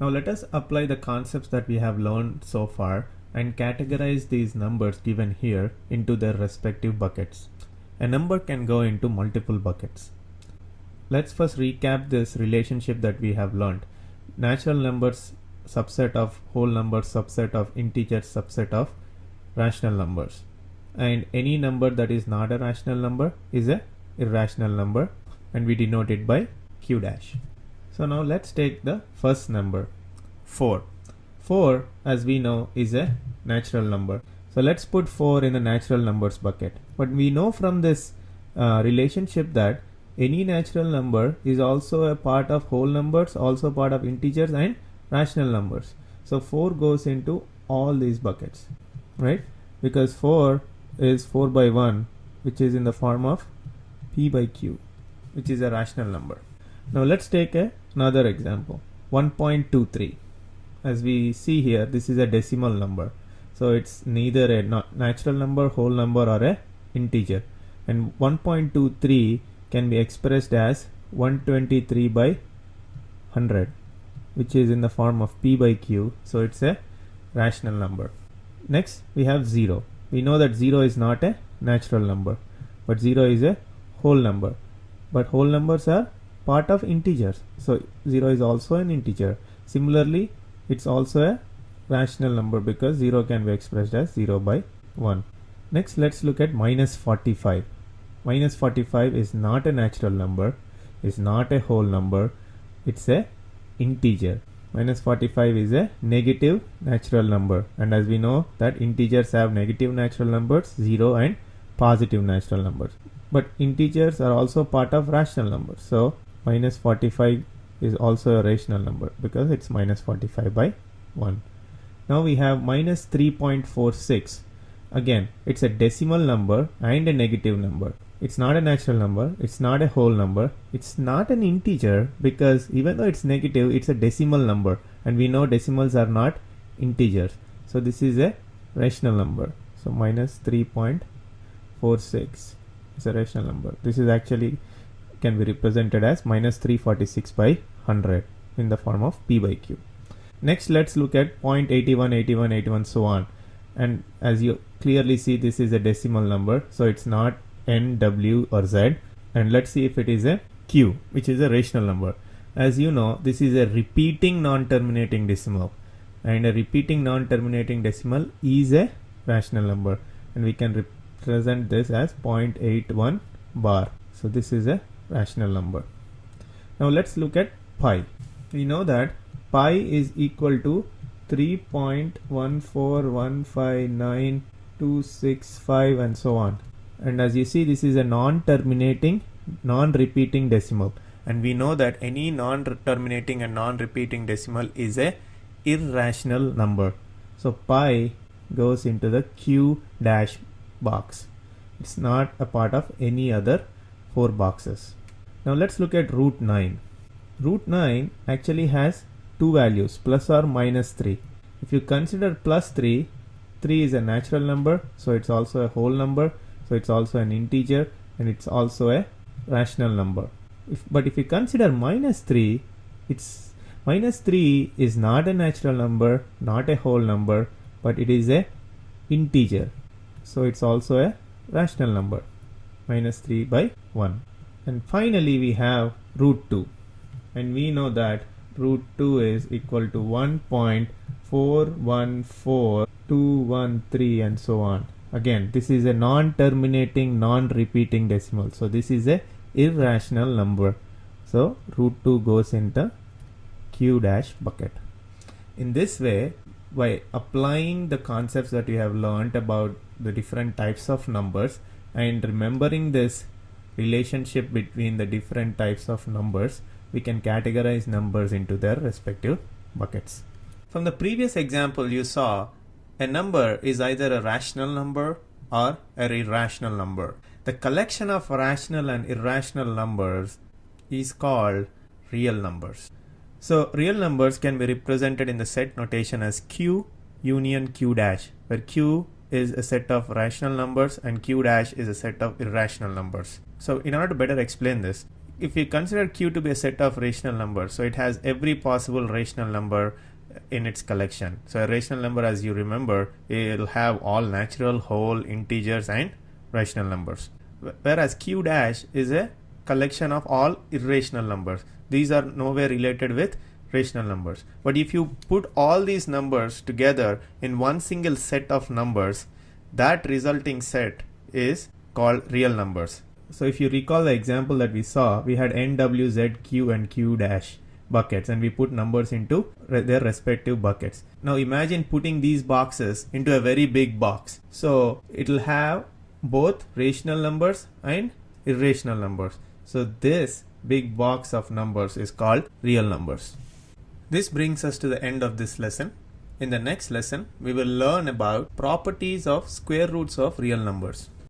Now let us apply the concepts that we have learned so far and categorize these numbers given here into their respective buckets. A number can go into multiple buckets. Let's first recap this relationship that we have learned. Natural numbers subset of whole numbers subset of integers subset of rational numbers. And any number that is not a rational number is a irrational number, and we denote it by q dash. So now let's take the first number, 4. 4, as we know, is a natural number. So let's put 4 in the natural numbers bucket. But we know from this relationship that any natural number is also a part of whole numbers, also part of integers and rational numbers. So 4 goes into all these buckets, right? Because 4 is 4 by 1, which is in the form of p by q, which is a rational number. Now let's take another example, 1.23. As we see here, this is a decimal number. So it's neither a natural number, whole number, or a integer. And 1.23 can be expressed as 123 by 100, which is in the form of p by q. So it's a rational number. Next, we have 0. We know that 0 is not a natural number, but 0 is a whole number. But whole numbers are part of integers. So 0 is also an integer. Similarly, it's also a rational number because 0 can be expressed as 0 by 1. Next, let's look at minus 45. Minus 45 is not a natural number, is not a whole number, it's a integer. Minus 45 is a negative natural number, and as we know that integers have negative natural numbers, 0 and positive natural numbers. But integers are also part of rational numbers. So minus 45 is also a rational number because it's minus 45 by 1. Now we have minus 3.46. Again, it's a decimal number and a negative number. It's not a natural number, it's not a whole number, it's not an integer because even though it's negative, it's a decimal number, and we know decimals are not integers. So this is a rational number. So minus 3.46 is a rational number. This is actually can be represented as minus 346 by 100 in the form of p by q. Next, let's look at 0.81, 81, 81, so on. And as you clearly see, this is a decimal number, so it's not n, w, or z. And let's see if it is a q, which is a rational number. As you know, this is a repeating non-terminating decimal, and a repeating non-terminating decimal is a rational number, and we can represent this as 0.81 bar. So this is a rational number. Now let's look at pi. We know that pi is equal to 3.14159.265 and so on. And as you see, this is a non-terminating, non-repeating decimal. And we know that any non-terminating and non-repeating decimal is a irrational number. So pi goes into the q dash box. It's not a part of any other 4 boxes. Now let's look at root 9. Root 9 actually has 2 values, plus or minus 3. If you consider plus 3, 3 is a natural number, so it's also a whole number, so it's also an integer, and it's also a rational number. But if you consider minus 3, minus 3 is not a natural number, not a whole number, but it is a integer, so it's also a rational number, minus 3 by 1. And finally we have root 2, and we know that root 2 is equal to 1.414213 and so on. Again, this is a non-terminating, non-repeating decimal, so this is a irrational number. So root 2 goes into q dash bucket. In this way, by applying the concepts that we have learned about the different types of numbers and remembering this relationship between the different types of numbers, we can categorize numbers into their respective buckets. From the previous example, you saw a number is either a rational number or an irrational number. The collection of rational and irrational numbers is called real numbers. So real numbers can be represented in the set notation as q union q dash, where q is a set of rational numbers and q dash is a set of irrational numbers. So in order to better explain this, if you consider Q to be a set of rational numbers, so it has every possible rational number in its collection. So a rational number, as you remember, it will have all natural, whole, integers and rational numbers. Whereas Q dash is a collection of all irrational numbers. These are nowhere related with rational numbers. But if you put all these numbers together in one single set of numbers, that resulting set is called real numbers. So if you recall the example that we saw, we had N, W, Z, Q and Q dash buckets, and we put numbers into their respective buckets. Now imagine putting these boxes into a very big box. So it will have both rational numbers and irrational numbers. So this big box of numbers is called real numbers. This brings us to the end of this lesson. In the next lesson, we will learn about properties of square roots of real numbers.